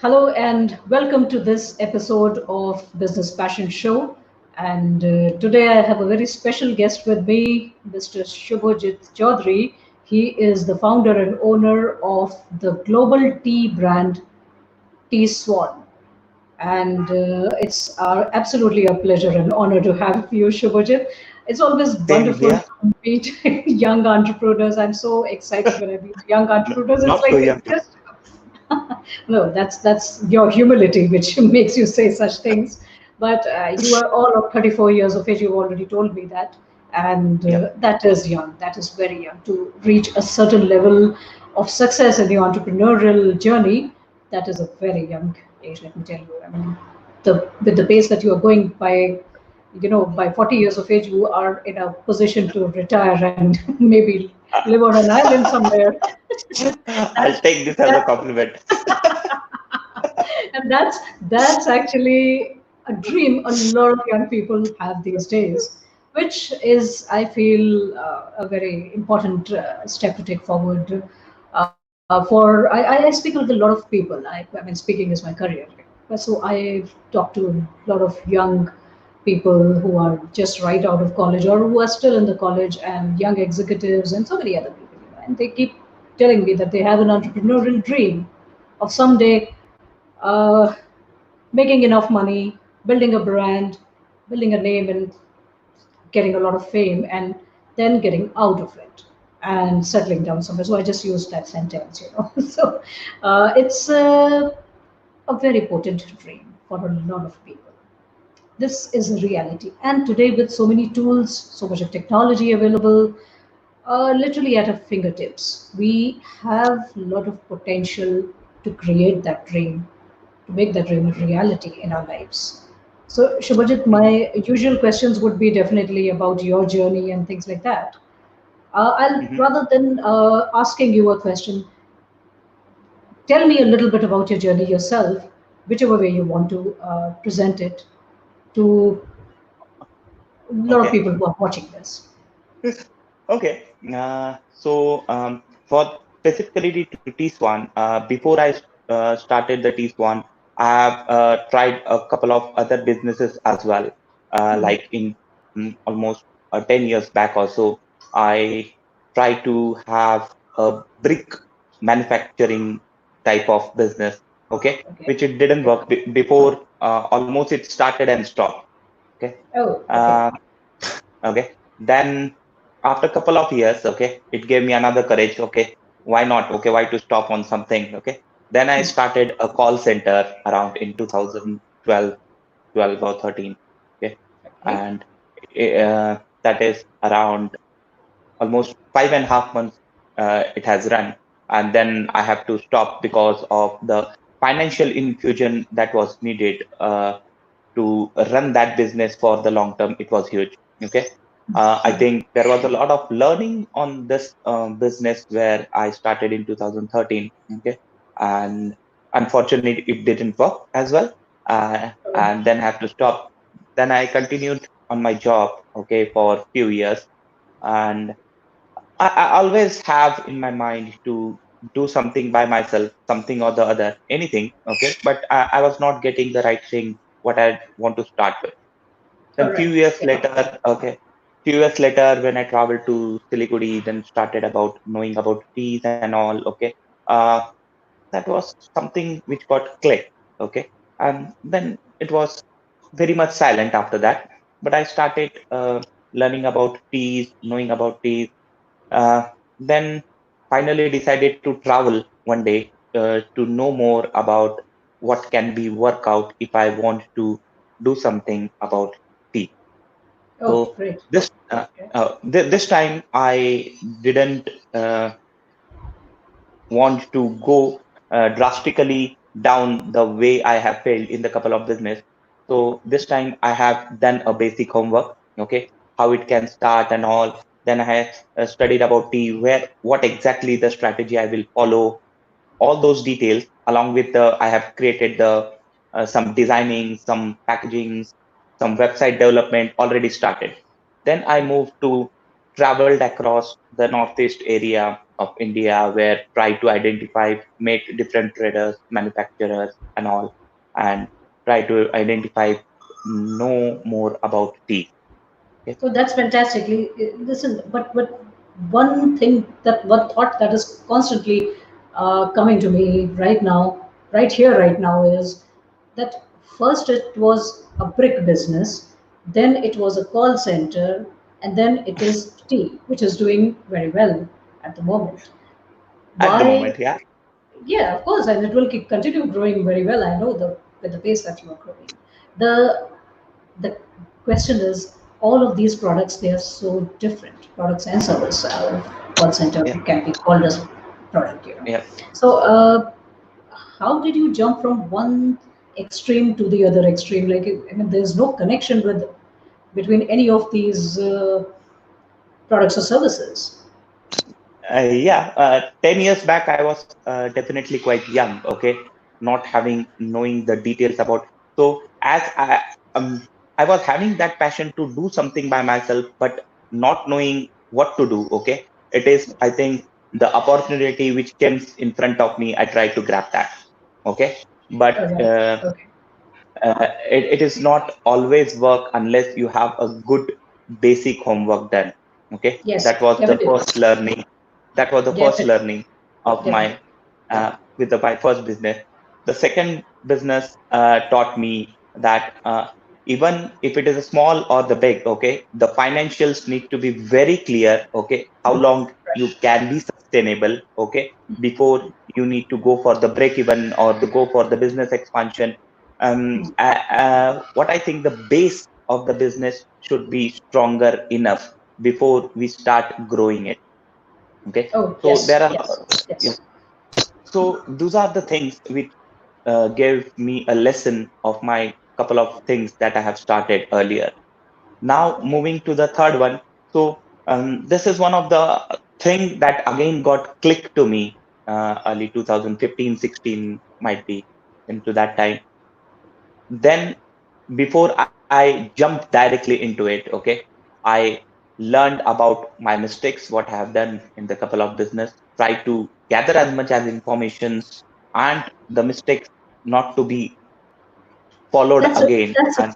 Hello and welcome to this episode of Business Passion Show. And today I have a very special guest with me, Mr. Subhojit Choudhary. He is the founder and owner of the global tea brand TeaSwan. And it's absolutely a pleasure and honor to have you, Subhojit. It's always Same wonderful here. to meet young entrepreneurs. I'm so excited when I meet young entrepreneurs. It's Not too like young. it's just no, that's your humility which makes you say such things. But you are all of 34 years of age. You've already told me that, and Yeah. that is young. That is very young to reach a certain level of success in the entrepreneurial journey. That is a very young age. Let me tell you. I mean, the with the pace that you are going by, by 40 years of age, you are in a position to retire and maybe live on an island somewhere. I'll That take this as a that compliment. and that's actually a dream a lot of young people have these days, which is, I feel, a very important step to take forward. For I speak with a lot of people. I mean, speaking is my career, so I've talked to a lot of young people who are just right out of college or who are still in the college, and young executives and so many other people, and they keep telling me that they have an entrepreneurial dream of someday uh, making enough money, building a brand, building a name, and getting a lot of fame, and then getting out of it and settling down somewhere. So I just used that sentence. So it's a very potent dream for a lot of people. This is a reality. And today, with so many tools, so much of technology available, literally at our fingertips, we have a lot of potential to create that dream, to make that dream a reality in our lives. So, Shubhajit, Mhm. my usual questions would be definitely about your journey and things like that. I'll Mhm. rather than asking you a question, tell me a little bit about your journey yourself, whichever way you want to present it to a lot of Okay. people who are watching this. Okay. For specifically to TeaSwan, before I started the TeaSwan, I have tried a couple of other businesses as well. Like in almost 10 years back or so, I tried to have a brick manufacturing type of business. Okay, Okay. which it didn't Okay. work before. Almost it started and stopped. Okay. Oh, okay. Uh, okay. Then after a couple of years, okay, it gave me another courage. Okay, why not? Okay, why to stop on something? Okay. Then I started a call center around in 2012, 12 or 13. Okay. Okay. And that is around almost 5.5 months it has run. And then I have to stop because of the financial infusion that was needed to run that business for the long term. It was huge. Okay. I think there was a lot of learning on this business where I started in 2013. Okay. And unfortunately, it didn't work as well. Oh, And then I have to stop. Then I continued on my job, okay, for a few years. And I always have in my mind to do something by myself, something or the other, anything, okay. But I was not getting the right thing what I want to start with. all Then few right. years Yeah. later, okay, few years later when I traveled to Siliguri, then started about knowing about teas and all, okay. Uh, that was something which got clicked, okay. And then it was very much silent after that. But I started learning about teas, knowing about teas, then finally decided to travel one day to know more about what can be work out if I want to do something about tea. Oh, So great. this Okay. this time I didn't want to go drastically down the way I have failed in the couple of business. So this time I have done a basic homework, okay, how it can start and all. Then I have studied about tea, where what exactly the strategy I will follow, all those details. Along with the I have created the some designing, some packaging, some website development already started. Then I moved to traveled across the northeast area, of India, where try to identify, meet different traders, manufacturers, and all, and try to identify, know more about tea. Okay. So that's fantastically. Listen, but one thing that one thought that is constantly coming to me right now, right here, right now, is that first it was a brick business, then it was a call center, and then it is tea, which is doing very well at the moment. At the Why? moment, yeah. Yeah, of course, and it will continue growing very well. I know the with the pace that you are growing. The the question is, all of these products, they are so different, products and service. Call center Yeah, can be called as product, yeah. so how did you jump from one extreme to the other extreme? Like, I mean, there's no connection with between any of these products or services. Yeah, 10 years back, I was definitely quite young, okay, not having knowing the details about. So I was having that passion to do something by myself, but not knowing what to do. Okay, it is, I think, the opportunity which came in front of me. I tried to grab that. Okay, All but right. Okay. it is not always work unless you have a good basic homework done. Okay, Yes, that was the definitely. first learning. That was the first Definitely. learning of Definitely. my with my first business. The second business taught me that even if it is a small or the big, okay, the financials need to be very clear. Okay, how long you can be sustainable. Okay, before you need to go for the break even or to go for the business expansion. What I think, the base of the business should be stronger enough before we start growing it. Okay, Oh, so yes, there are, yes, yeah. yes. So those are the things which gave me a lesson of my couple of things that I have started earlier. Now Okay. moving to the third one. So this is one of the thing that again got clicked to me early 2015, 16 might be into that time. Then before I jumped directly into it, okay, I learned about my mistakes, what I have done in the couple of business, try to gather as much as informations and the mistakes not to be followed That's a again. And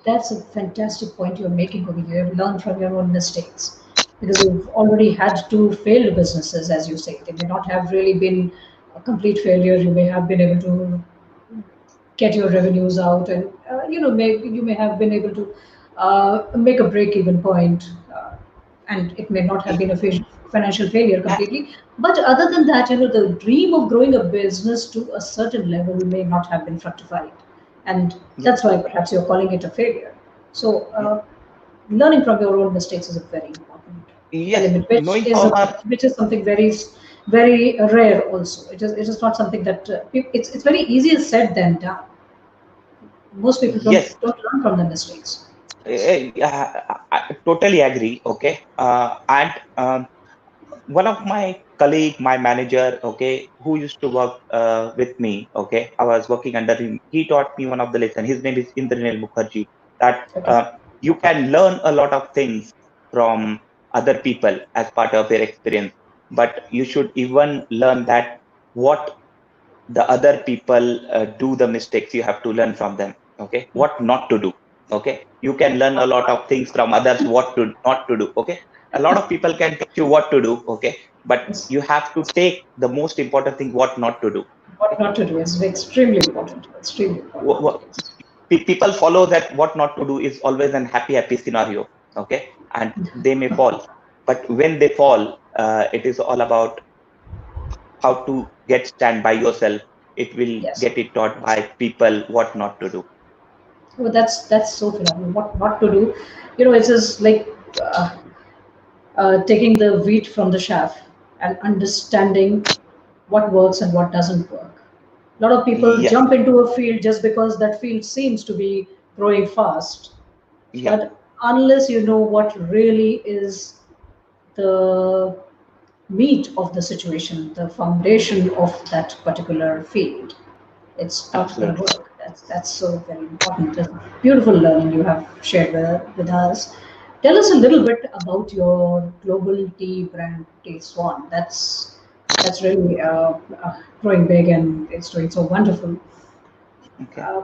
that's a fantastic point you're making over here. Learn from your own mistakes because you've already had two failed businesses, as you say. They may not have really been a complete failure. You may have been able to get your revenues out, and you may have been able to make a break even point, and it may not have been a financial failure yeah, completely. But other than that, the dream of growing a business to a certain level may not have been fructified, and yeah, that's why perhaps you're calling it a failure. So yeah. learning from your own mistakes is a very important Yes, element, knowing from our, which is something very rare. Also, it is not something that it's very easier said than done. Most people don't yes, don't learn from their mistakes. I totally agree. Okay, and one of my colleague, my manager, okay, who used to work with me, okay, I was working under him. He taught me one of the lesson. His name is Indranil Mukherjee. That Okay. you can learn a lot of things from other people as part of their experience, but you should even learn that what the other people do the mistakes, you have to learn from them. Okay, what not to do. Okay, you can learn a lot of things from others, what to not to do. Okay, a lot of people can teach you what to do. Okay, but Yes. you have to take the most important thing, what not to do. What Okay, not to do is extremely important. Extremely important. Wh- people follow that what not to do is always an happy scenario. Okay, and they may fall, but when they fall, it is all about how to get stand by yourself. It will Yes. get it taught by people what not to do. Well, that's so phenomenal. What not to do, it's just like uh, taking the wheat from the chaff and understanding what works and what doesn't work. A lot of people Yes, jump into a field just because that field seems to be growing fast, yeah, but unless you know what really is the meat of the situation, the foundation of that particular field, it's not going to absolutely. work. That's so very important. That's beautiful learning you have shared with us. Tell us a little bit about your global tea brand, TeaSwan. That's really growing big and it's doing so wonderful. Okay. Uh,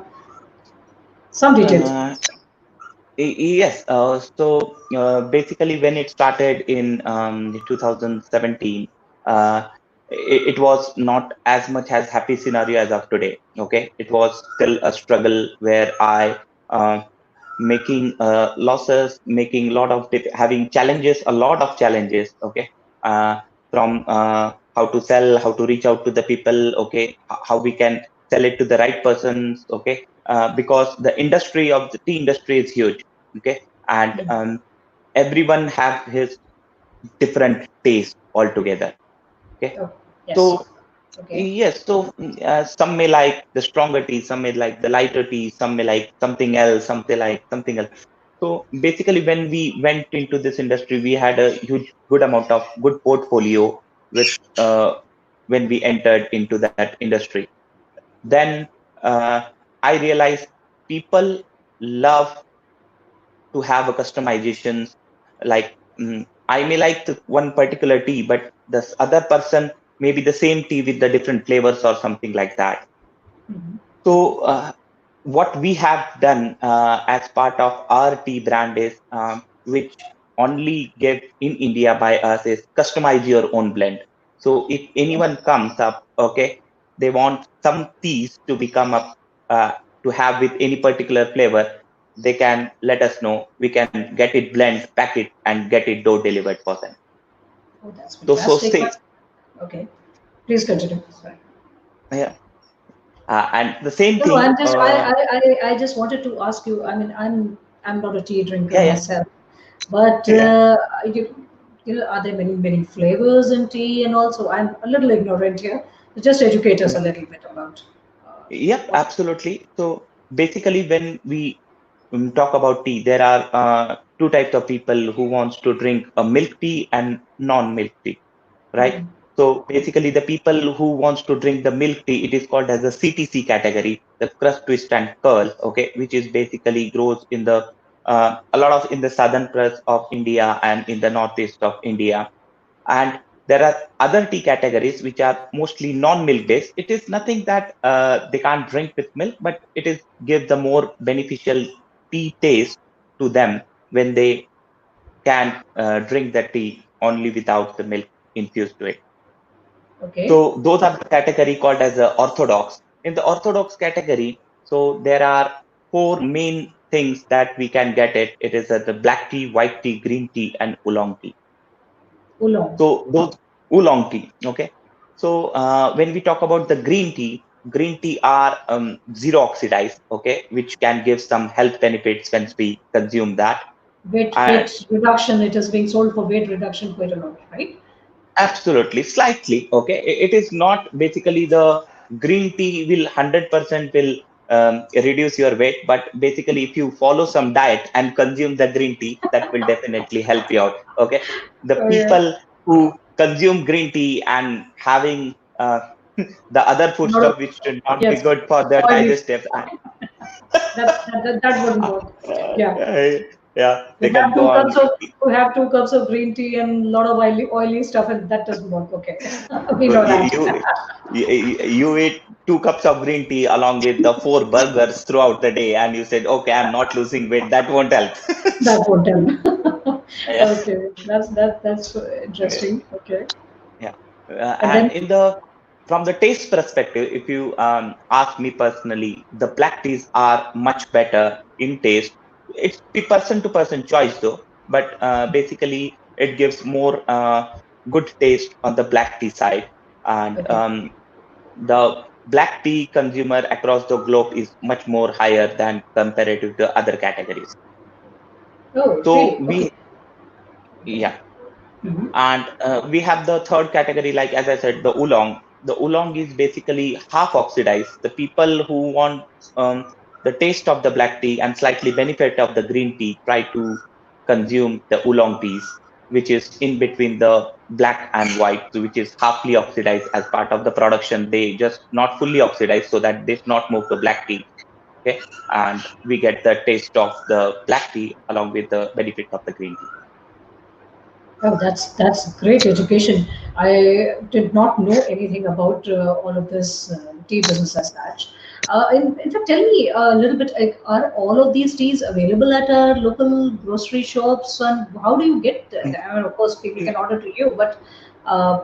some details, Uh, please. Yes. So basically, when it started in 2017, it was not as much as happy scenario as of today. Okay, it was still a struggle where I uh, making losses, making a lot of having challenges, a lot of challenges. Okay, uh, from how to sell, how to reach out to the people. Okay, how we can sell it to the right persons. Okay, because the industry of the tea industry is huge. Okay, and everyone have his different taste altogether. Okay, Oh, yes. so Okay. yes, so some may like the stronger tea, some may like the lighter tea, some may like something else, something like something else. So basically, when we went into this industry, we had a huge, good amount of good portfolio with when we entered into that industry. Then I realized people love to have a customizations. Like I may like one particular tea, but this other person may be the same tea with the different flavors or something like that. Mhm. So what we have done as part of our tea brand is, which only give in India by us, is customize your own blend. So if anyone comes up, okay, they want some teas to become up, to have with any particular flavor, they can let us know. We can get it blend, pack it, and get it door delivered for them. Oh, that's So fantastic. say, Okay. Please continue. Sorry. yeah, and the same No, no, thing. I just wanted to ask you. I mean, I'm not a tea drinker Yeah, yeah, myself, but yeah. are there many flavors in tea? And also, I'm a little ignorant here. So just educate us a little bit about Yep, what. absolutely. So basically, when we talk about tea, there are two types of people who wants to drink a milk tea and non-milk tea, right? Mm, So basically, the people who wants to drink the milk tea, it is called as the CTC category, the crust, twist, and curl. Okay, which is basically grows in the a lot of in the southern parts of India and in the northeast of India. And there are other tea categories which are mostly non-milk based. It is nothing that they can't drink with milk, but it is give the more beneficial tea taste to them when they can drink the tea only without the milk infused to it. okay. So those are the category called as orthodox. In the orthodox category, so there are four main things that we can get it. It is the black tea, white tea, green tea, and oolong tea. Oolong. So those oolong tea, okay. So when we talk about the green tea are zero oxidized, okay, which can give some health benefits when we consume that. And Weight reduction. It is being sold for weight reduction quite a lot, right? absolutely, slightly, okay. It is not basically the green tea will 100% will reduce your weight, but basically if you follow some diet and consume the green tea, that will definitely help you out. Okay, the Oh yeah. people who consume green tea and having the other food Not a, stuff which should not be yes. good for their Oily. digestive, That wouldn't work. Yeah. yeah, We they can have go two on. cups of we have 2 cups of green tea and a lot of oily stuff, and that doesn't work. Okay, we know You, that. you eat 2 cups of green tea along with the 4 burgers throughout the day, and you said, "Okay, I'm not losing weight." That won't help. That won't tell. Yeah, Okay, that's interesting. Okay, yeah. and And then in the from the taste perspective, if you ask me personally, the black teas are much better in taste. It's the person to person choice though, but basically it gives more good taste on the black tea side. And okay. the black tea consumer across the globe is much more higher than comparative to other categories. Oh, So really? Okay. we, Okay. yeah, Hmm. and we have the third category, like as I said, the oolong. The oolong is basically half oxidized. The people who want the taste of the black tea and slightly benefit of the green tea try to consume the oolong teas, which is in between the black and white, so which is halfly oxidized as part of the production. They just not fully oxidized so that they not move to black tea. Okay, and we get the taste of the black tea along with the benefit of the green tea. Oh, that's great education. I did not know anything about all of this tea business as such. In fact, tell me a little bit. Like, are all of these teas available at our local grocery shops, and how do you get Mm, that? I mean, of course, people mm, can order to you, but uh,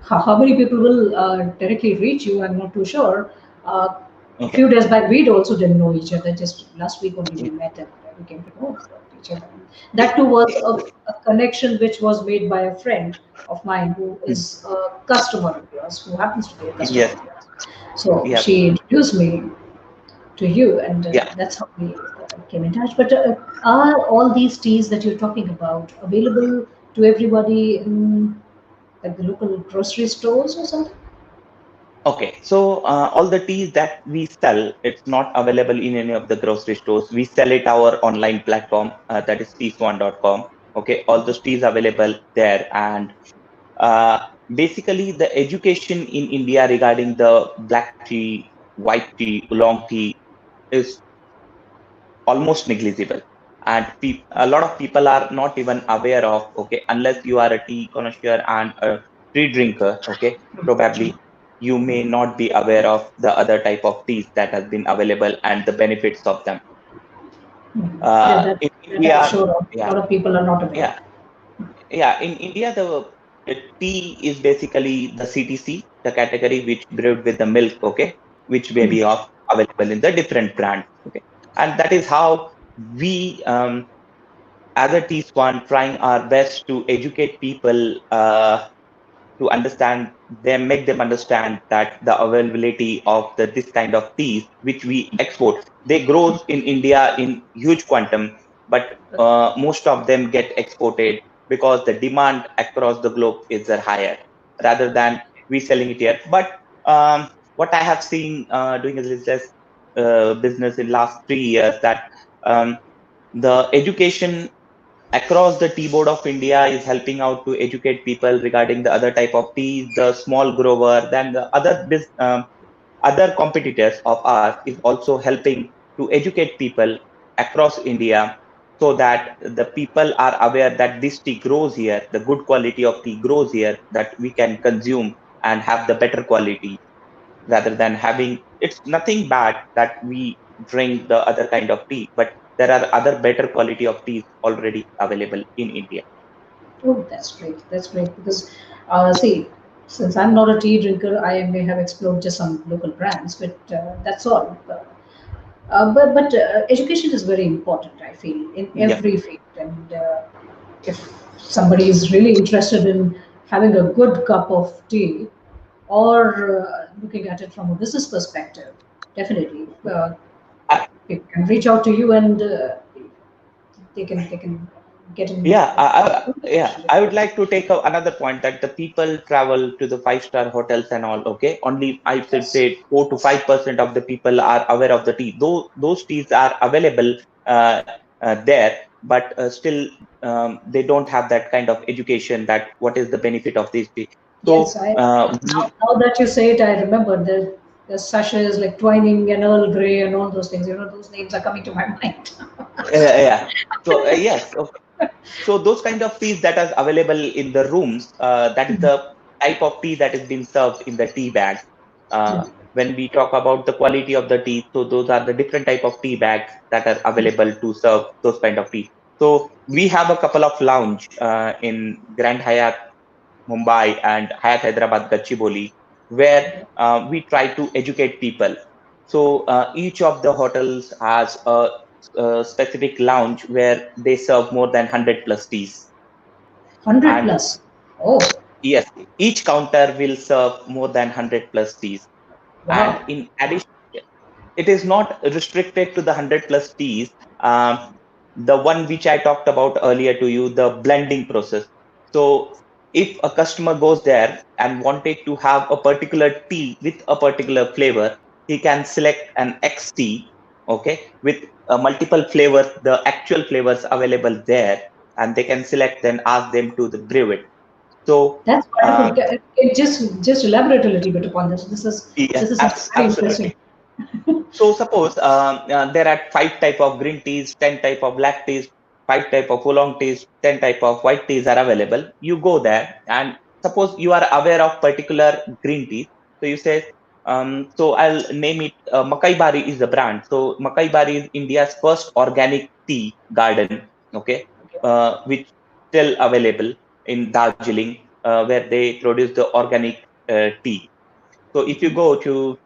how many people will directly reach you? I'm not too sure. Uh, a okay. few days back, we also didn't know each other. Just last week only we Mm, met and we came to know about each other. That it- too was it- a connection which was made by a friend of mine who mm, is a customer of yours, who happens to be a customer yes, of yours. So yeah, she introduced me to you, and yeah. that's how we came in touch. But are all these teas that you're talking about available to everybody in like the local grocery stores or something? Okay, so all the teas that we sell, it's not available in any of the grocery stores. We sell it our online platform, that is TeaSwan.com. Okay, all those teas available there, and uh, basically the education in India regarding the black tea, white tea, oolong tea is almost negligible, and a lot of people are not even aware of. Okay, unless you are a tea connoisseur and a tea drinker. Okay, probably you may not be aware of the other type of teas that has been available and the benefits of them. Yeah, In that I'm India, sure of. A yeah, lot of people are not aware. yeah, yeah. In India, the tea is basically the CTC, the category which brewed with the milk. Okay, which may be of available in the different brands. Okay, and that is how we as a TeaSwan trying our best to educate people, to understand them, make them understand that the availability of this kind of teas which we export, they grows in India in huge quantum, but most of them get exported because the demand across the globe is higher rather than we selling it here. But what I have seen doing a business in last 3 years, that um, the education across the tea board of India is helping out to educate people regarding the other type of tea, the small grower, then the other competitors of ours is also helping to educate people across India, so that the people are aware that this tea grows here, the good quality of tea grows here, that we can consume and have the better quality, rather than having, it's nothing bad that we drink the other kind of tea, but there are other better quality of teas already available in India. Oh, that's great. That's great because, see, since I'm not a tea drinker, I may have explored just some local brands, but that's all. But education is very important, I feel, in Yeah, every field. And if somebody is really interested in having a good cup of tea or looking at it from a business perspective, definitely I, people can reach out to you and they can get in yeah, yeah. information with I you. would like to take another point, that the people travel to the five-star hotels and all. Okay, only I should Yes. say 4 to 5% of the people are aware of the tea. Though those teas are available there, but still they don't have that kind of education, that what is the benefit of this tea. Yes, So I now that you say it, I remember the sachets like Twining and Earl Grey and all those things. You know, those names are coming to my mind. yeah. So yes, okay. So those kind of teas that are available in the rooms, that is the type of tea that is being served in the tea bags. When we talk about the quality of the tea, so those are the different type of tea bags that are available to serve those kind of tea. So we have a couple of lounge in Grand Hyatt Mumbai and Hyatt Hyderabad Gachibowli, where we try to educate people. So each of the hotels has a specific lounge where they serve more than 100 plus teas. 100 And plus. Oh, yes, each counter will serve more than 100 plus teas. And wow. in addition, it is not restricted to the 100 plus teas. The one which I talked about earlier to you, the blending process. So if a customer goes there and wanted to have a particular tea with a particular flavor, he can select an X tea, okay, with multiple flavors, the actual flavors available there, and they can select, then ask them to brew it. So That's uh, wonderful. Just elaborate a little bit upon this. This is yeah, something very interesting. absolutely. So suppose there are five type of green teas, 10 type of black teas, five type of oolong teas, 10 type of white teas are available. You go there and suppose you are aware of particular green tea. So you say, so I'll name it Makai Bari is the brand. So Makai Bari is India's first organic tea garden, okay, Okay. which still available in Darjeeling, where they produce the organic tea. So if you go to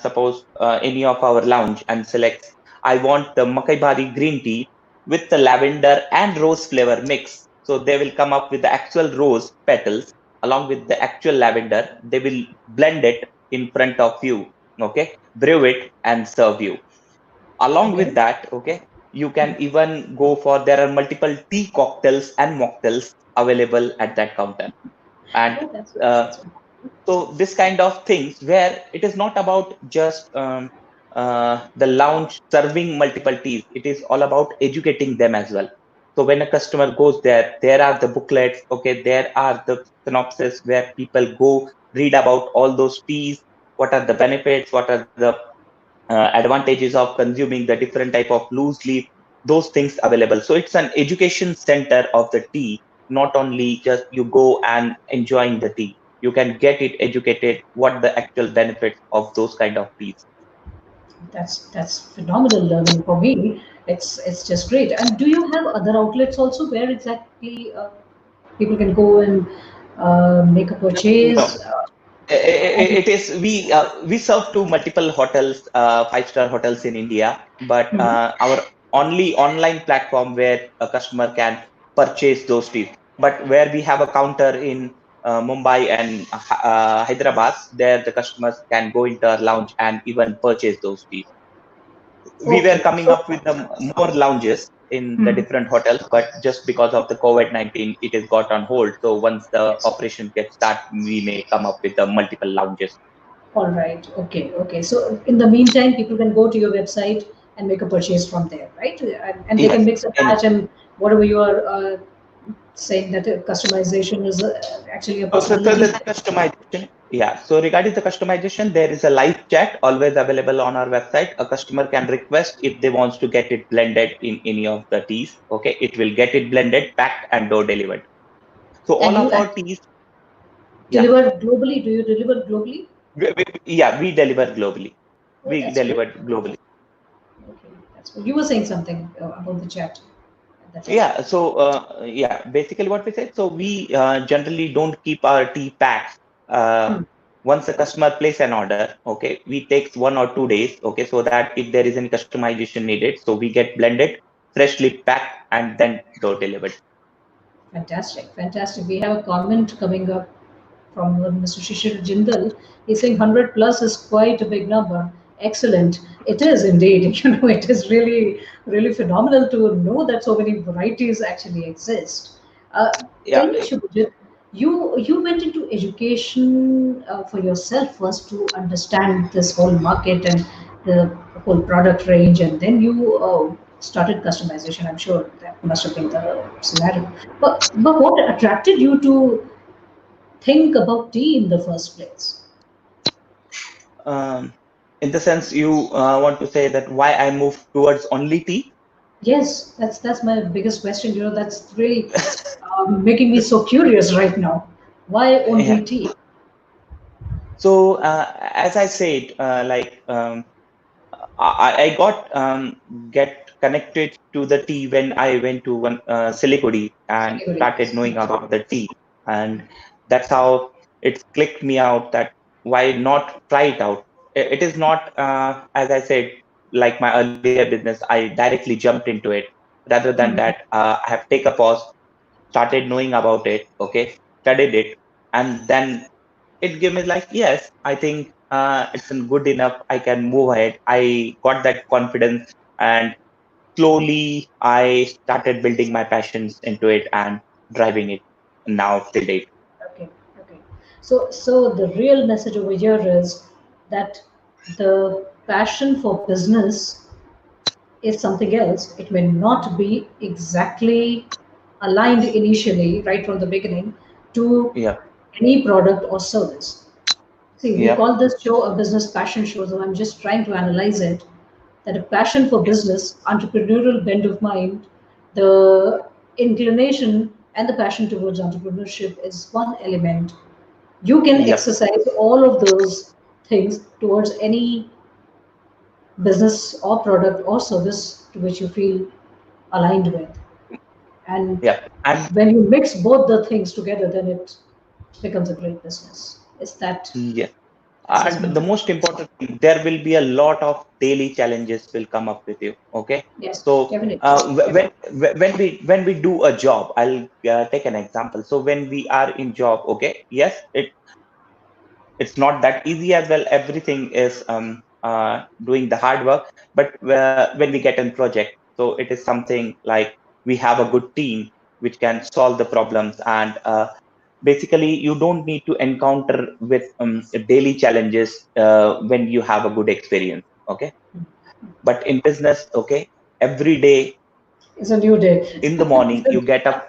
suppose any of our lounge and select, I want the Makai Bari green tea with the lavender and rose flavor mix. So they will come up with the actual rose petals along with the actual lavender. They will blend it in front of you. Okay, brew it and serve you. Along Okay. with that, okay, you can even go for there are multiple tea cocktails and mocktails available at that counter. And Oh, that's uh, that's so this kind of things where it is not about just the lounge serving multiple teas, it is all about educating them as well. So when a customer goes there, there are the booklets, okay, there are the synopsis where people go read about all those teas, what are the benefits, what are the advantages of consuming the different type of loose leaf, those things available. So it's an education center of the tea, not only just you go and enjoying the tea. You can get it educated what the actual benefits of those kind of teas. that's phenomenal. I mean, for me, it's just great. And do you have other outlets also where exactly people can go and make a No, purchase? it is we serve to multiple hotels, five-star hotels in India, but Mhm. our only online platform where a customer can purchase those teas. But where we have a counter in Mumbai and Hyderabad, there the customers can go into our lounge and even purchase those teas. We were Okay, coming so up with the more lounges in the mhm. different hotels, but just because of the COVID-19, it is got on hold. So once the Yes. operation gets started, we may come up with the multiple lounges. All right. Okay. Okay. So in the meantime, people can go to your website and make a purchase from there, right? And they can Yes, mix and and match, and whatever you are saying that customization is actually a so possibility. the customization, yeah. So regarding the customization, there is a live chat always available on our website. A customer can request if they wants to get it blended in any of the teas. Okay, it will get it blended, packed, and door delivered. So And all you of our teas, yeah, deliver globally? Do you deliver globally? yeah, we deliver globally. Oh, We that's great. deliver globally. Okay, that's good. You were saying something about the chat at that time. Yeah, so yeah, basically what we said. So we generally don't keep our tea packs. Hmm. Once the customer place an order, okay, we takes 1 or 2 days, okay, so that if there is any customization needed, so we get blended, freshly packed, and then door delivered. Fantastic, fantastic. We have a comment coming up from Mr. Shishir Jindal. He's saying 100 plus is quite a big number. Excellent. It is indeed. You know, it is really, really phenomenal to know that so many varieties actually exist. Uh, Yeah, Tell me, Shubhajit, you went into education for yourself first to understand this whole market and the whole product range, and then you started customization. I'm sure that must have been the scenario. But what attracted you to think about tea in the first place? um, in the sense you want to say that why I moved towards only tea. Yes, that's my biggest question. You know, that's really making me so curious right now. Why Yeah. only tea? So as I said, I got get connected to the tea when I went to one Silicon and Category, started yes. knowing about the tea, and that's how it clicked me out that why not try it out. It is not as I said, like my earlier business. I directly jumped into it. Rather than Mhm. that, I have take a pause, started knowing about it. Okay, studied it, and then it gave me like yes, I think it's good enough, I can move ahead. I got that confidence, and slowly I started building my passions into it and driving it now till date. Okay, okay. So the real message over here is that the passion for business is something else. It may not be exactly aligned initially, right from the beginning, to Yeah, any product or service. See, we Yeah. call this show a business passion show, so I'm just trying to analyze it. That a passion for business, entrepreneurial bent of mind, the inclination and the passion towards entrepreneurship is one element. You can Yep. exercise all of those things towards any business or product or service to which you feel aligned with. And Yep. And when you mix both the things together, then it becomes a great business. Is that yeah. And assessment? the most important thing, there will be a lot of daily challenges will come up with you. Okay. Yes, So definitely. when we do a job, I'll take an example. So when we are in job, okay, yes, it's not that easy as well. Everything is doing the hard work, but when we get in project, so it is something like we have a good team which can solve the problems, and basically you don't need to encounter with daily challenges when you have a good experience. Okay, but in business, okay, every day It's a new day. in the morning you get up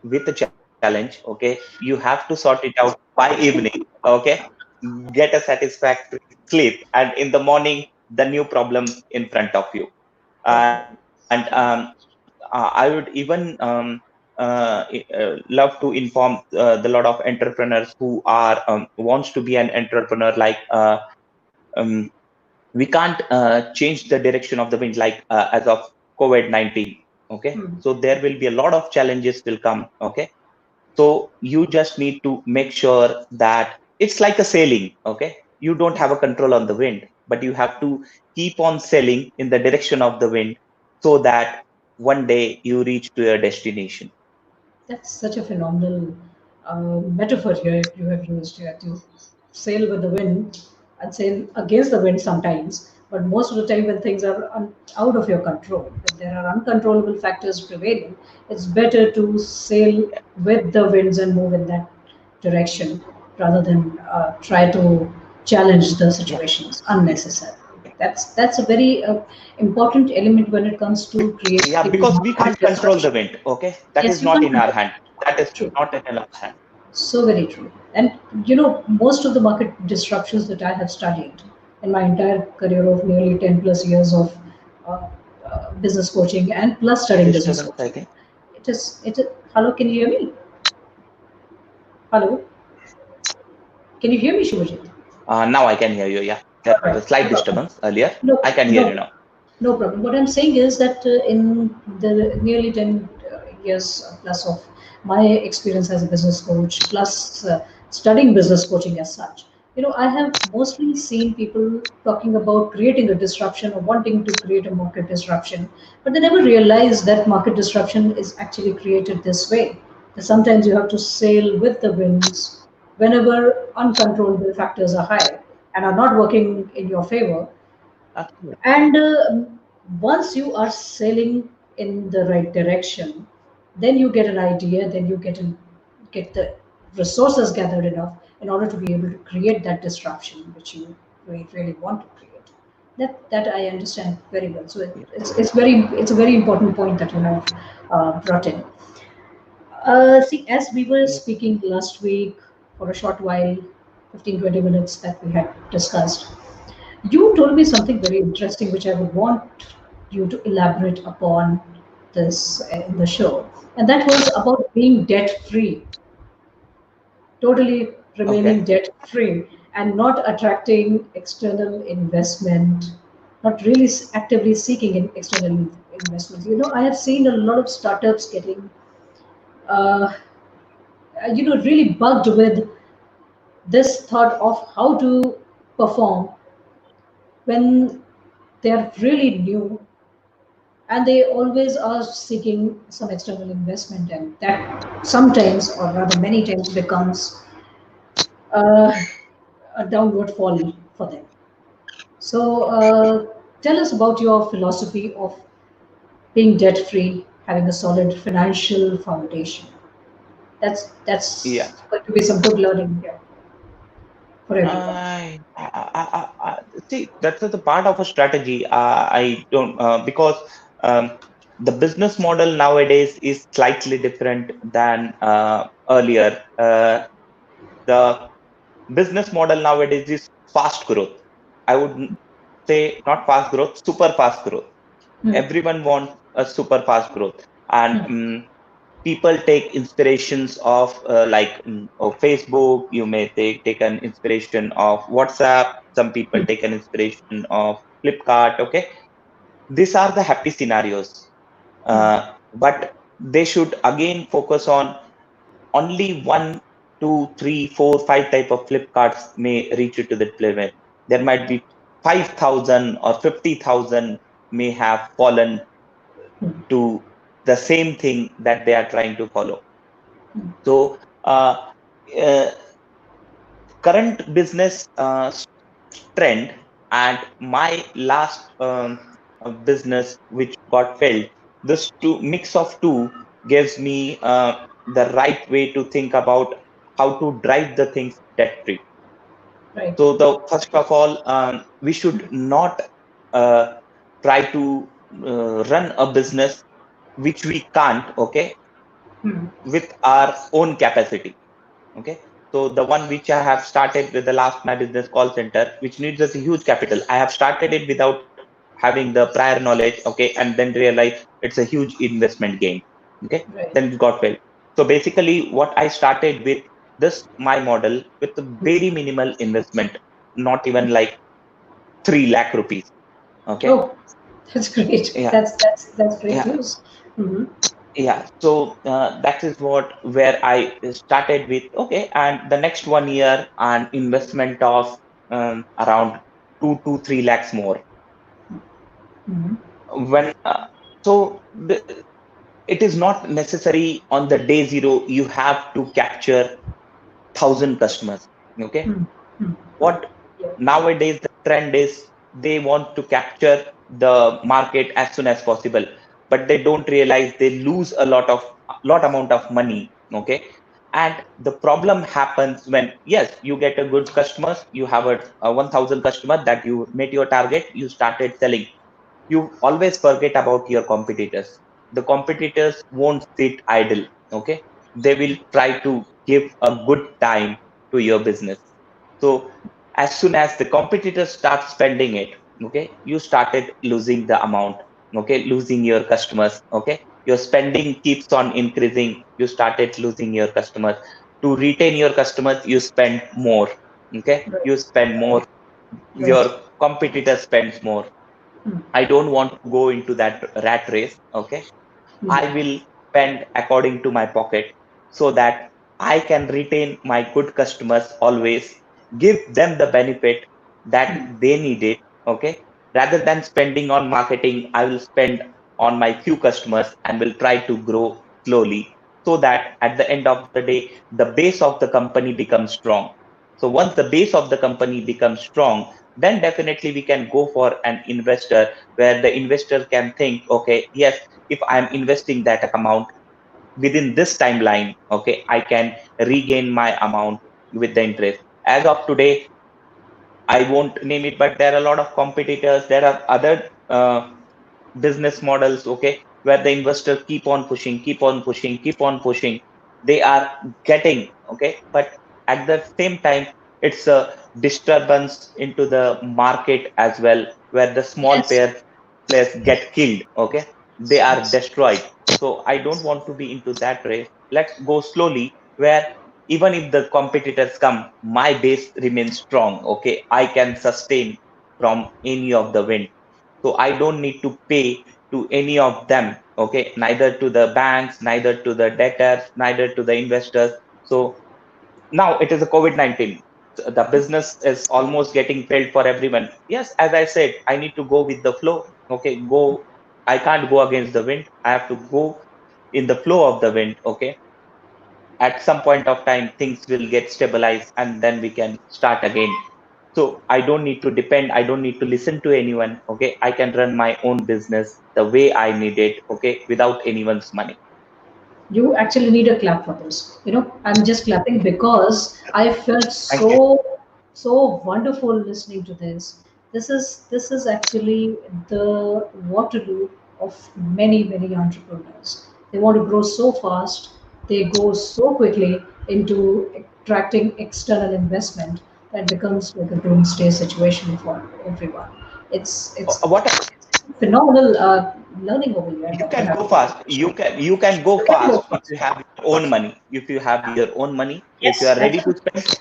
with a challenge. Okay, you have to sort it out by evening. Okay, get a satisfactory sleep, and in the morning the new problem in front of you. And Definitely. I would even love to inform the lot of entrepreneurs who are wants to be an entrepreneur, like um, we can't change the direction of the wind, like as of COVID-19. Okay, Hmm. so there will be a lot of challenges will come. Okay, so you just need to make sure that it's like a sailing. Okay, you don't have a Yes. control on the wind, but you have to keep on sailing in the direction of the wind, so that one day you reach to your destination. That's such a phenomenal metaphor here you have used here to sail with the wind and sail against the wind sometimes. But most of the time, when things are out of your control, when there are uncontrollable factors prevailing, it's better to sail with the winds and move in that direction rather than try to challenge the Yeah, situations unnecessarily. That's a very important element when it comes to yeah, creating because we market can't control the disruption. wind. Okay, that is Yes, you not can't in our control. hand. That is True. not in our hand. So very true. And most of the market disruptions that I have studied in my entire career of nearly 10 plus years of uh, business coaching and plus studying business Disturbance, I coaching. think. It is, hello, can you hear me? Hello, can you hear me, Shivajit? Now I can hear you. Yeah, there All was a right, slight no problem. disturbance earlier. No, I can hear you no, now. no problem. What I'm saying is that in the nearly 10 years plus of my experience as a business coach, plus studying business coaching as such, I have mostly seen people talking about creating a disruption or wanting to create a market disruption, but they never realize that market disruption is actually created this way. That sometimes you have to sail with the winds whenever uncontrollable factors are high and are not working in your favor. Absolutely. And once you are sailing in the right direction, then you get an idea, then you get the resources gathered enough in order to be able to create that disruption which you really want to create. That I understand very well. So Yeah. it's a very important point that you have brought in. See, as we were Yeah. speaking last week for a short while, 15-20 minutes that we had discussed, you told me something very interesting, which I would want you to elaborate upon this in the show. And that was about being debt free, totally remaining Okay. debt free, and not attracting external investment, not really actively seeking external investment. I have seen a lot of startups getting, uh, really bugged with this thought of how to perform when they are really new and they always are seeking some external investment, and that sometimes or rather many times becomes uh, a downward fall for them. So tell us about your philosophy of being debt free, having a solid financial foundation. That's Yeah. going to be some good learning here for everyone. See, that's the part of a strategy. I don't because um, the business model nowadays is slightly different than earlier. The business model nowadays is fast growth. I would say not fast growth, super fast growth. Hmm. Everyone wants a super fast growth, and Hmm. people take inspirations of of Facebook. You may take an inspiration of WhatsApp. Some people Hmm. take an inspiration of Flipkart. Okay, these are the happy scenarios, Hmm. but they should again focus on only one, two, three, four, five type of Flipkarts may reach you to the level. There might be 5,000 or 50,000 may have fallen to the same thing that they are trying to follow. So, uh, current business trend and my last business which got failed, this two mix of two gives me the right way to think about how to drive the things debt free. Right. So the first of all, we should not uh, try to run a business which we can't, okay, Hmm. with our own capacity. Okay. So the one which I have started with the last my business call center, which needs us a huge capital. I have started it without having the prior knowledge. Okay. And then realize it's a huge investment game. Okay. Right. Then it got failed. So basically what I started with this, my model with a very minimal investment, not even like 3 lakh rupees. Okay. Oh, that's great. Yeah. That's great Yeah. news. Hmm. Yeah, so that is what where I started with. Okay, and the next 1 year, an investment of around 2 to 3 lakhs more. Hmm. When so it is not necessary on the day zero you have to capture 1,000 customers. Okay, Hmm. Hmm. Hmm. what Yeah. nowadays the trend is they want to capture the market as soon as possible, but they don't realize they lose a lot amount of money. Okay, and the problem happens when yes you get a good customers, you have a 1,000 customer that you met your target, you started selling, you always forget about your competitors. The competitors won't sit idle. Okay, they will try to give a good time to your business. So as soon as the competitors start spending it, okay, you started losing the amount. Okay, losing your customers. Okay, your spending keeps on increasing, you started losing your customers. To retain your customers you spend more. Okay, Right. you spend more, your Right. competitor spends more. Hmm. I don't want to go into that rat race. Okay, Hmm. I will spend according to my pocket so that I can retain my good customers always, give them the benefit that they need it. Okay, rather than spending on marketing, I will spend on my few customers and will try to grow slowly so that at the end of the day, the base of the company becomes strong. So once the base of the company becomes strong, then definitely we can go for an investor where the investor can think, okay, yes, if I'm investing that amount within this timeline, okay, I can regain my amount with the interest. As of today, I won't name it, but there are a lot of competitors. There are other business models, okay, where the investor keep on pushing, keep on pushing, keep on pushing. They are getting, okay, but at the same time, it's a disturbance into the market as well, where the small Yes. players get killed, okay, they are Yes. destroyed. So I don't want to be into that race. Let's go slowly, where even if the competitors come, my base remains strong, okay, I can sustain from any of the wind. So I don't need to pay to any of them. Okay, neither to the banks, neither to the debtors, neither to the investors. So now it is a COVID-19. The business is almost getting failed for everyone. Yes, as I said, I need to go with the flow. Okay, go. I can't go against the wind. I have to go in the flow of the wind. Okay, at some point of time things will get stabilized and then we can start again. So I don't need to depend, I don't need to listen to anyone. Okay, I can run my own business the way I need it, okay, without anyone's money. You actually need a clap for this. I'm just clapping because I felt Thank you. so wonderful listening to this. This is actually the what to do of many entrepreneurs. They want to grow so fast, they go so quickly into attracting external investment, that becomes like a doomsday situation for everyone. It's What phenomenal learning over here you that you can have. go fast. You can go You can go fast if first. you have your own money. If you have your own money, if you are Yes, ready to absolutely. spend,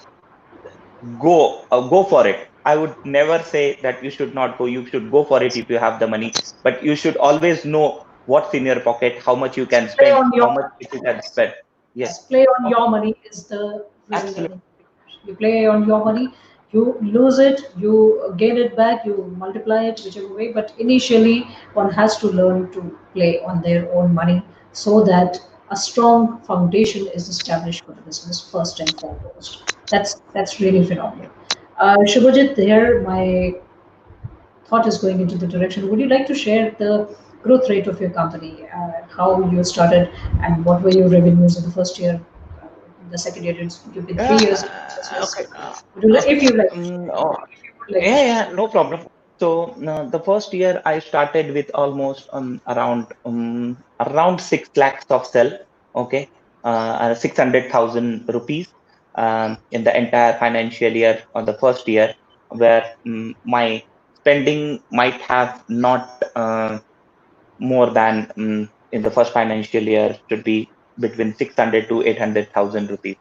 go for it. I would never say that you should not go. You should go for it if you have the money, but you should always know what's in your pocket, how much you can Play spend, on how your much you can spend. Yes. Yes, play on Okay. your money is the real Absolutely. learning. You play on your money, you lose it, you gain it back, you multiply it, whichever way. But initially, one has to learn to play on their own money so that a strong foundation is established for the business first and foremost. That's really phenomenal. Shubhajit, there my thought is going into the direction. Would you like to share the growth rate of your company, how you started, and what were your revenues in the first year? The second year, you've been 3 years in the business. Okay. If you like, Oh, if you would like to yeah, share. yeah, no problem. So the first year I started with almost around 6 lakhs of sell. Okay, 600,000 rupees in the entire financial year on the first year, where my spending might have not more than in the first financial year should be between 600 to 800,000 rupees,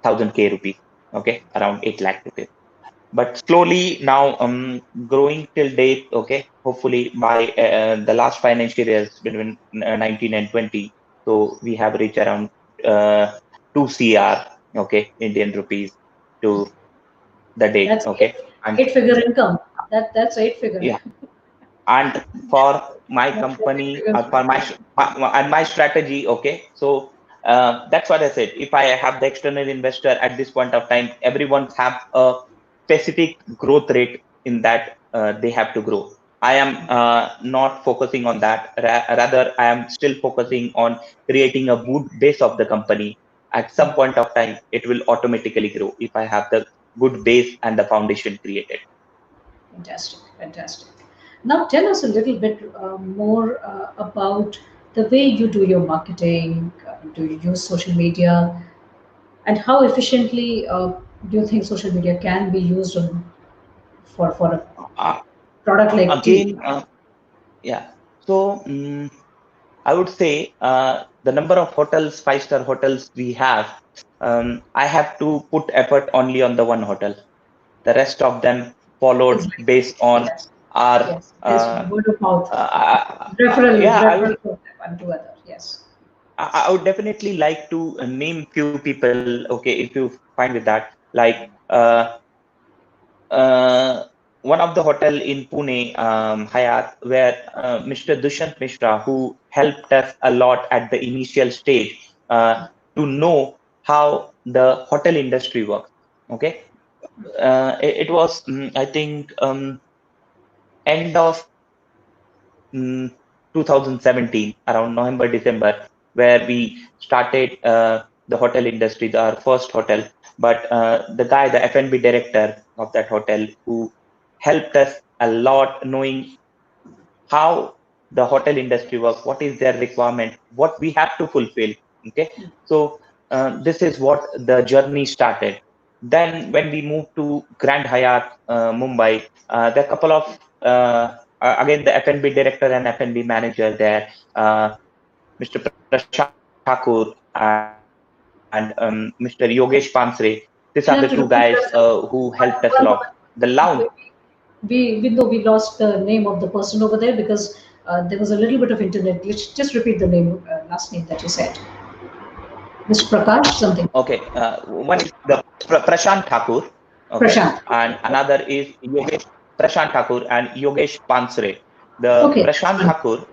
1000 k rupees. Okay, around 8 lakh rupees, but slowly now growing till date. Okay, hopefully by the last financial years between 19 and 20, so we have reached around uh, 2 cr, okay, Indian rupees to the date. That's Okay, and eight-figure income. That's eight figure. yeah, and for my That's an company, eight-figure. for and my strategy. Okay, so that's what I said. If I have the external investor at this point of time, everyone have a specific growth rate in that they have to grow. I am not focusing on that. Rather, I am still focusing on creating a good base of the company. At some point of time, it will automatically grow if I have the good base and the foundation created. Fantastic, fantastic. Now tell us a little bit more about the way you do your marketing. Do you use social media? And how efficiently do you think social media can be used for a Uh, product like tea? Again, yeah. So I would say the number of hotels, five-star hotels we have, I have to put effort only on the one hotel. The rest of them followed Exactly. based on Yes. our, Yes. There's word of mouth. yeah, Referral from one to other. Yes. I would definitely like to name few people. Okay, if you find with that, like uh, one of the hotel in Pune, Hyatt, where Mr. Dushant Mishra, who helped us a lot at the initial stage to know how the hotel industry works. Okay, it was I think end of mm, 2017, around November, December, where we started the hotel industry, our first hotel. But the guy, the F&B director of that hotel, who helped us a lot knowing how the hotel industry works, what is their requirement, what we have to fulfill. Okay, so this is what the journey started. Then when we moved to Grand Hyatt, Mumbai, there are a couple of again the F&B director and F&B manager there, Mr. Prashant Thakur and Mr. Yogesh Pansre. These are the two guys You'll have to who repeat helped us a yourself. lot. The lounge, We, we know we lost the name of the person over there because there was a little bit of internet glitch. Just repeat the name, last name that you said. Mr. Prakash, something. okay, one is the Prashant Thakur, okay, Prashant. and another is Yogesh Prashant Thakur and Yogesh Pansre. The Okay, that's Prashant fine. Thakur,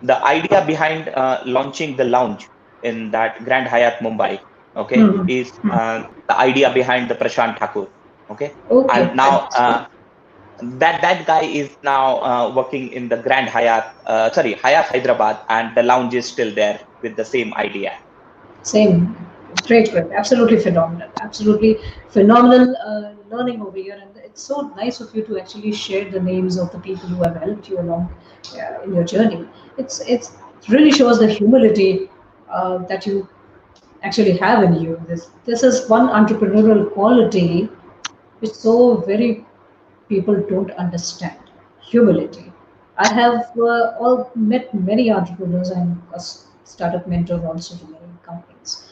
the idea behind launching the lounge in that Grand Hyatt Mumbai, okay, Hmm. is the idea behind the Prashant Thakur, okay, Okay, and now fantastic. that guy is now working in the Grand Hyatt, sorry, Hyatt Hyderabad, and the lounge is still there with the same idea. Same. Great, great. Absolutely phenomenal. Absolutely phenomenal learning over here. And it's so nice of you to actually share the names of the people who have helped you along in your journey. It really shows the humility that you actually have in you. This is one entrepreneurial quality which so very people don't understand: humility. I have all met many entrepreneurs. I'm a startup mentor also to many companies,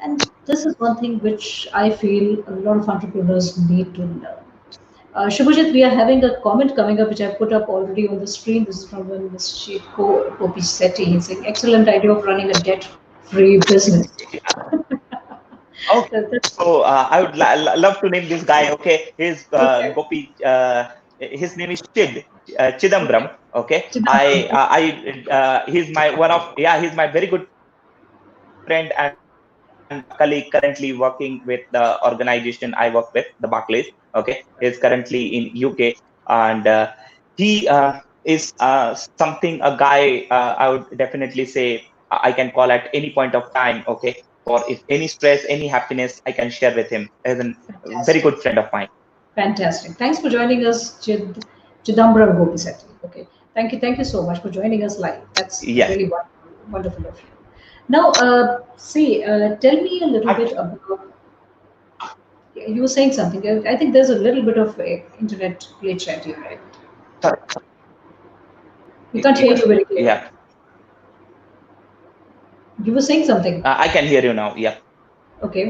and this is one thing which I feel a lot of entrepreneurs need to learn. Shubhajit, we are having a comment coming up which I put up already on the screen. This is from Mr. Kopi Sethi. He's saying, excellent idea of running a debt-free business. Okay. That's So I would love to name this guy. Okay, his okay. Gopi. His name is Okay. Chidambaram. Okay, Chidambaram. he's my one of yeah. He's my very good friend and colleague currently working with the organization I work with, the Barclays. Okay, he's currently in UK, and he is something a guy I would definitely say I can call at any point of time. Okay, for if any stress, any happiness, I can share with him as a very Fantastic. good friend of mine. Fantastic. Thanks for joining us, Chidambaram Gopisetti. Okay. Thank you. Thank you so much for joining us live. That's Yes, really wonderful of you. Now, tell me a little bit actually, about. You were saying something. I think there's a little bit of internet glitch at you, right? sorry, We can't hear you very clearly. yeah, You were saying something. I can hear you now. Yeah, Okay.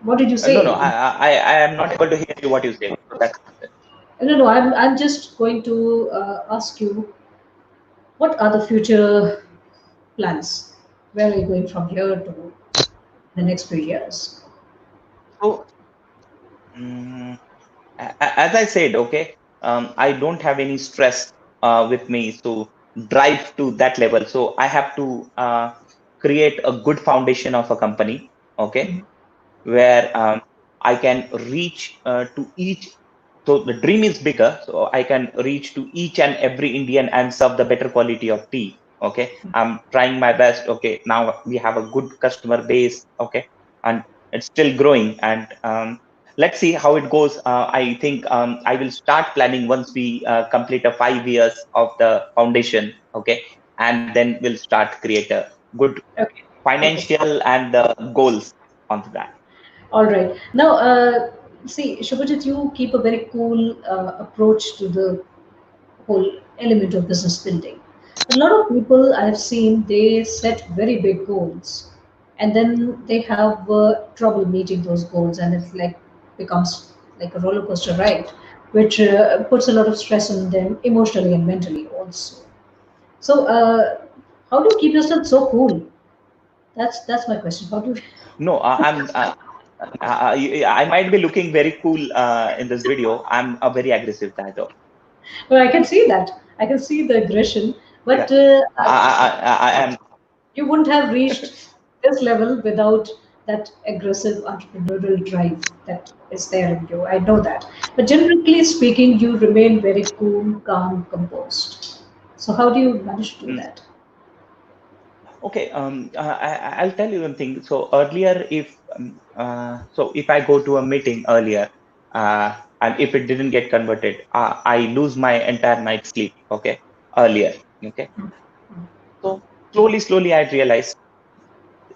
What did you no, no, say? I am not able to hear you what you say. So that's No, no. I'm just going to ask you, what are the future plans? Where are you going from here to the next few years? so. mm, as I said, okay, I don't have any stress with me to drive to that level. So I have to create a good foundation of a company, okay, Mhm. where I can reach to each. So the dream is bigger, so I can reach to each and every Indian and serve the better quality of tea. Okay, I'm trying my best. Okay, now we have a good customer base. Okay, and it's still growing. And let's see how it goes. I think I will start planning once we complete a 5 years of the foundation. Okay, and then we'll start create a good Okay. Okay. financial and goals onto that. All right. Now, see, Shubhajit, you keep a very cool approach to the whole element of business building. But a lot of people I've seen, they set very big goals, and then they have trouble meeting those goals, and it's like becomes like a roller coaster ride, which puts a lot of stress on them emotionally and mentally also. So, how do you keep yourself so cool? That's my question. How do you? No, I might be looking very cool in this video. I'm a very aggressive guy, though. Well, I can see that. I can see the aggression, but Yeah, I am. you wouldn't have reached this level without that aggressive entrepreneurial drive that is there in you. I know that. But generally speaking, you remain very cool, calm, composed. So, how do you manage to do Mm, that? okay. I'll tell you one thing. So earlier, if I go to a meeting earlier, and if it didn't get converted, I lose my entire night's sleep. Okay, earlier. Okay. So slowly, I realized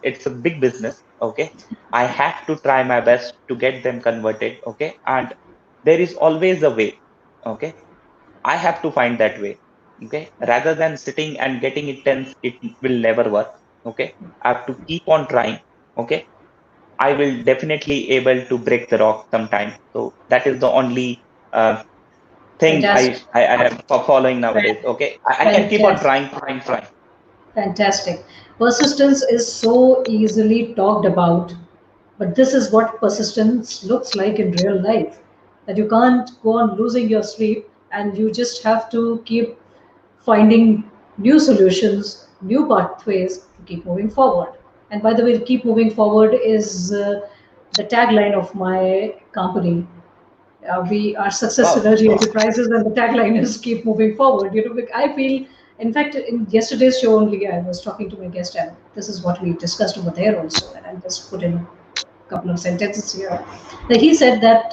it's a big business. Okay, I have to try my best to get them converted. Okay, and there is always a way. Okay, I have to find that way. Okay, rather than sitting and getting it tense, it will never work. Okay, I have to keep on trying. Okay, I will definitely able to break the rock sometime. So that is the only thing Fantastic. I am following nowadays. Fan- Okay, I can keep on Fantastic. trying. Fantastic. Persistence is so easily talked about, but this is what persistence looks like in real life. That you can't go on losing your sleep, and you just have to keep finding new solutions, new pathways to keep moving forward. And by the way, keep moving forward is the tagline of my company. We are success Wow. synergy enterprises, and the tagline is keep moving forward. I feel, in fact, in yesterday's show only, I was talking to my guest, and this is what we discussed over there also, and I'll just put in a couple of sentences here. Like he said that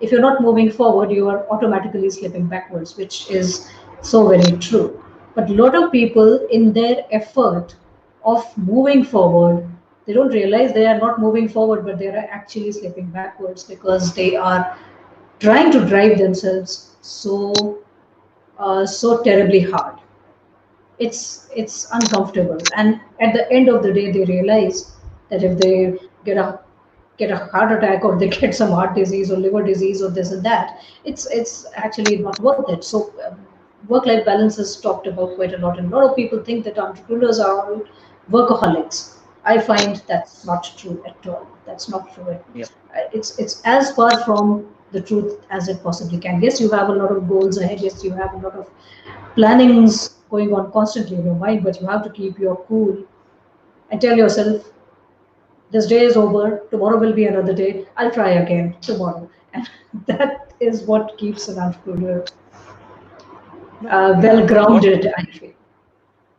if you're not moving forward, you are automatically slipping backwards, which is so very true. But a lot of people, in their effort of moving forward, They don't realize they are not moving forward, but they are actually slipping backwards because they are trying to drive themselves so terribly hard. It's uncomfortable, and at the end of the day they realize that if they get a get a heart attack, or they get some heart disease or liver disease or this and that, it's actually not worth it. So work life balance is talked about quite a lot, and a lot of people think that entrepreneurs are all workaholics. I find that's not true at all. That's not true. Yeah. It's as far from the truth as it possibly can. Yes, you have a lot of goals ahead. Yes, you have a lot of plannings going on constantly in your mind, but you have to keep your cool and tell yourself, this day is over, tomorrow will be another day, I'll try again tomorrow. And that is what keeps an entrepreneur well Yeah. grounded, I feel.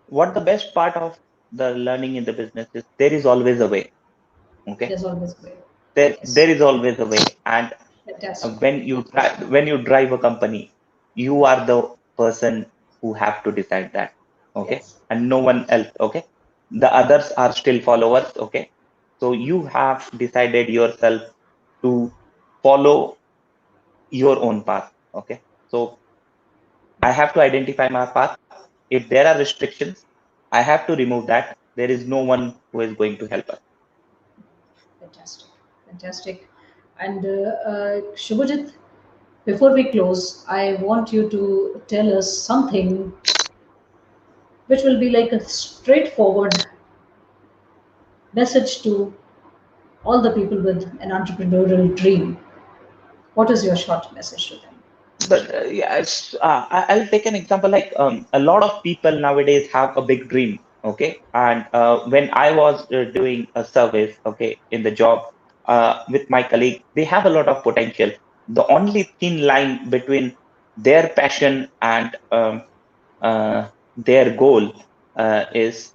What the best part of the learning in the business is there is always a way. Okay. There's always a way. There Yes, is always a way. And fantastic. when you drive a company, you are the person who have to decide that. Okay. Yes, And no one else. Okay. The others are still followers. Okay. So you have decided yourself to follow your own path. Okay. So I have to identify my path. If there are restrictions, I have to remove that. There is no one who is going to help us. fantastic, fantastic. And Shubhajit, before we close, I want you to tell us something which will be like a straightforward message to all the people with an entrepreneurial dream. What is your short message to them? But yeah, I'll take an example. Like a lot of people nowadays have a big dream. Okay, and when I was doing a service, okay, in the job with my colleague, they have a lot of potential. The only thin line between their passion and their goal is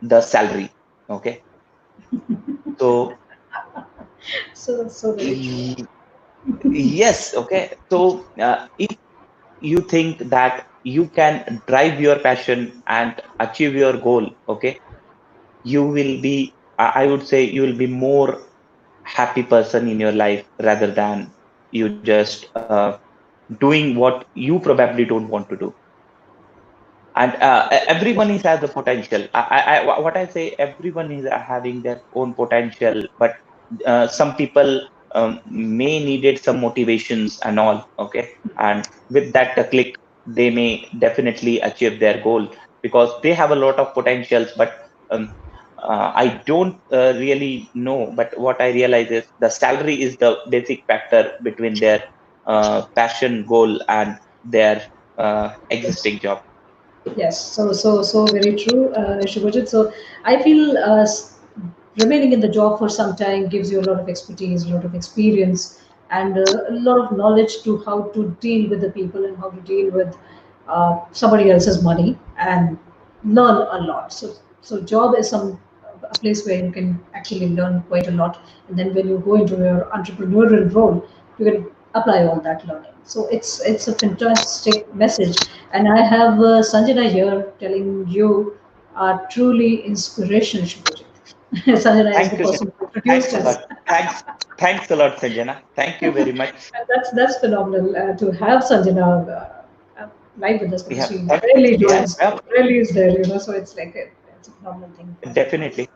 the salary. Okay, so So very true. y- yes, okay. So if you think that you can drive your passion and achieve your goal, okay, you will be, I would say, you will be more happy person in your life rather than you just doing what you probably don't want to do. And everyone is has a potential. What I say, everyone is having their own potential, but some people may needed some motivations and all. Okay, and with that click, they may definitely achieve their goal because they have a lot of potentials. But um, I don't really know. But what I realize is the salary is the basic factor between their passion, goal, and their Yes. existing job. Yes, so very true, Shubhajit. So I feel remaining in the job for some time gives you a lot of expertise, a lot of experience, and a lot of knowledge to how to deal with the people and how to deal with somebody else's money and learn a lot. So job is a place where you can actually learn quite a lot, and then when you go into your entrepreneurial role, you can apply all that learning. So it's a fantastic message, and I have Sanjana here telling you are truly inspirational, Shubhajit. Sanjana is the Thank you. person who Thanks introduced a us. lot. Thanks a lot, Sanjana. Thank you very much. And that's phenomenal to have Sanjana live with us, because Yeah, she thank, yeah, yeah, rarely is there, you know. So it's like it's a phenomenal thing for her. definitely.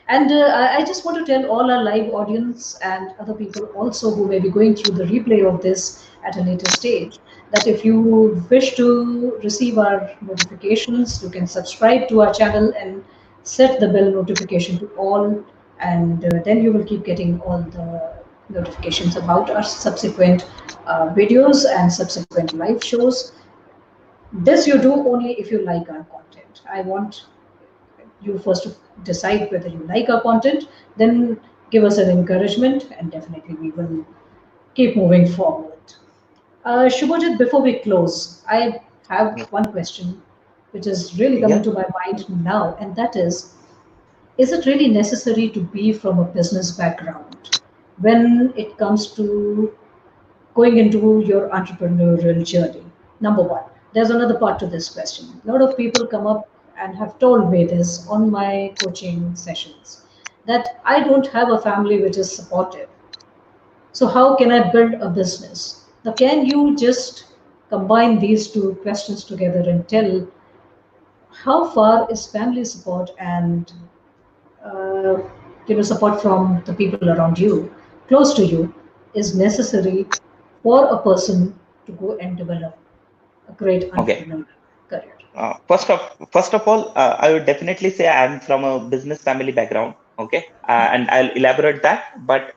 And I just want to tell all our live audience and other people also who may be going through the replay of this at a later stage, that if you wish to receive our notifications, you can subscribe to our channel and set the bell notification to all, and then you will keep getting all the notifications about our subsequent videos and subsequent live shows. This you do only if you like our content. I want you first to decide whether you like our content, then give us an encouragement, and definitely we will keep moving forward. Shubhajit, before we close, I have Yeah, one question which is really coming yeah. to my mind now, and that is it really necessary to be from a business background when it comes to going into your entrepreneurial journey? Number one. There's another part to this question. A lot of people come up and have told me this on my coaching sessions, that I don't have a family which is supportive. So, how can I build a business? Now, can you just combine these two questions together and tell how far is family support and uh, support from the people around you, close to you, is necessary for a person to go and develop a great Okay. entrepreneurial career? First of all, I would definitely say I'm from a business family background. Okay, and I'll elaborate that. But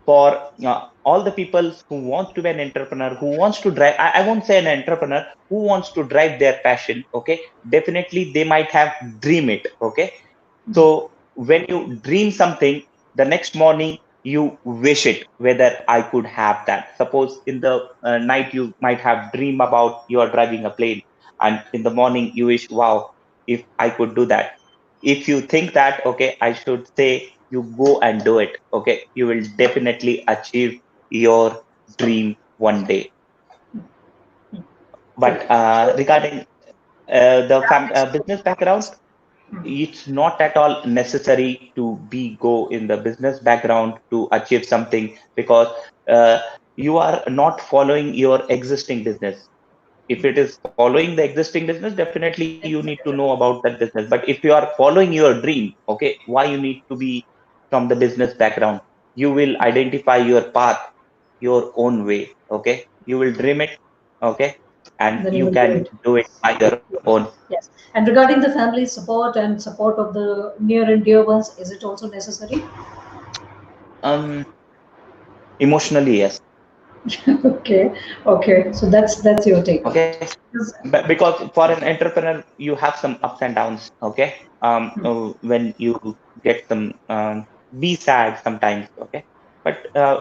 for all the people who wants to be an entrepreneur, who wants to drive, I won't say an entrepreneur who wants to drive their passion. Okay, definitely they might have dream it. Okay, so when you dream something, the next morning you wish it whether I could have that. Suppose in the night you might have dream about you are driving a plane, and in the morning you wish, wow, if I could do that. If you think that, okay, I should say you go and do it. Okay, you will definitely achieve your dream one day. Great. But So, regarding the family support. business background, it's not at all necessary to be go in the business background to achieve something, because uh, you are not following your existing business. If it is following the existing business, definitely you need to It's a know different. about that business. But if you are following your dream, okay, why you need to be from the business background? You will identify your path your own way. Okay, you will dream it. Okay, and Then you you will do can it. do it by your own. Yes. And regarding the family support and support of the near and dear ones, is it also necessary? um Emotionally, yes. Okay. Okay. So that's your take on Okay, it. Yes. but because for an entrepreneur you have some ups and downs. Okay, when you get some be sad sometimes. Okay, but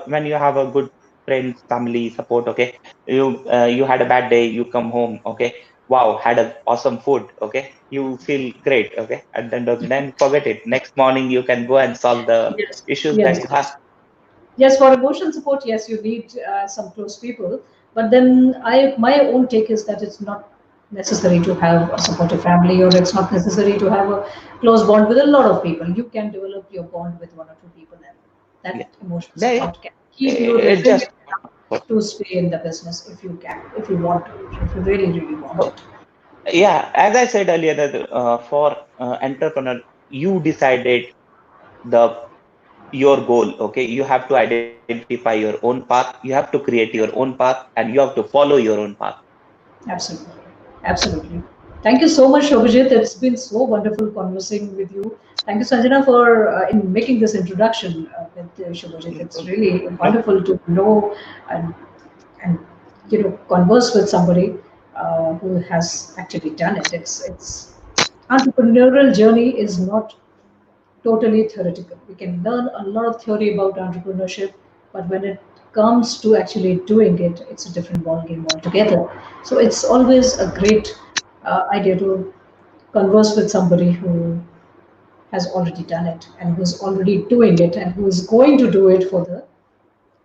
when you have a good friends family support, okay, you had a bad day, you come home, okay, wow, had a awesome food, okay, you feel great. Okay, and then forget it, next morning you can go and solve the Yes. issues that Yes. you have. Yes, for emotional support, yes, you need some close people. But then my own take is that it's not necessary to have a supportive family, or it's not necessary to have a close bond with a lot of people. You can develop your bond with one or two people, and that Yeah, emotional yeah, support can keep you it resilient just enough to stay in the business if you can, if you want to, if you really, really want it. yeah, as I said earlier, that for entrepreneur, you decided the your goal. Okay, you have to identify your own path, you have to create your own path, and you have to follow your own path. Absolutely. Absolutely. Thank you so much, Shobhajit. It's been so wonderful conversing with you. Thank you, Sanjana, for in making this introduction with Shobhajit. It's No, really wonderful to know and, and converse with somebody who has actually done it. It's entrepreneurial journey is not totally theoretical. We can learn a lot of theory about entrepreneurship, but when it comes to actually doing it, it's a different ballgame altogether. So it's always a great idea to converse with somebody who has already done it and who's already doing it and who is going to do it for the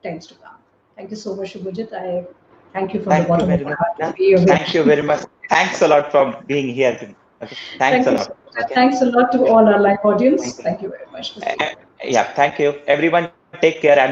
times to come. Thank you so much, Shubhajit. I thank you from the thank you bottom of very my much, heart to Neena. be here. Thank you very much. Thanks a lot for being here. Okay, thanks Thank a you so lot. much. And Okay, thanks a lot to yeah, all our live thank audience. you. Thank you very much for Uh, staying uh, with us. yeah, thank you, everyone. Take care and be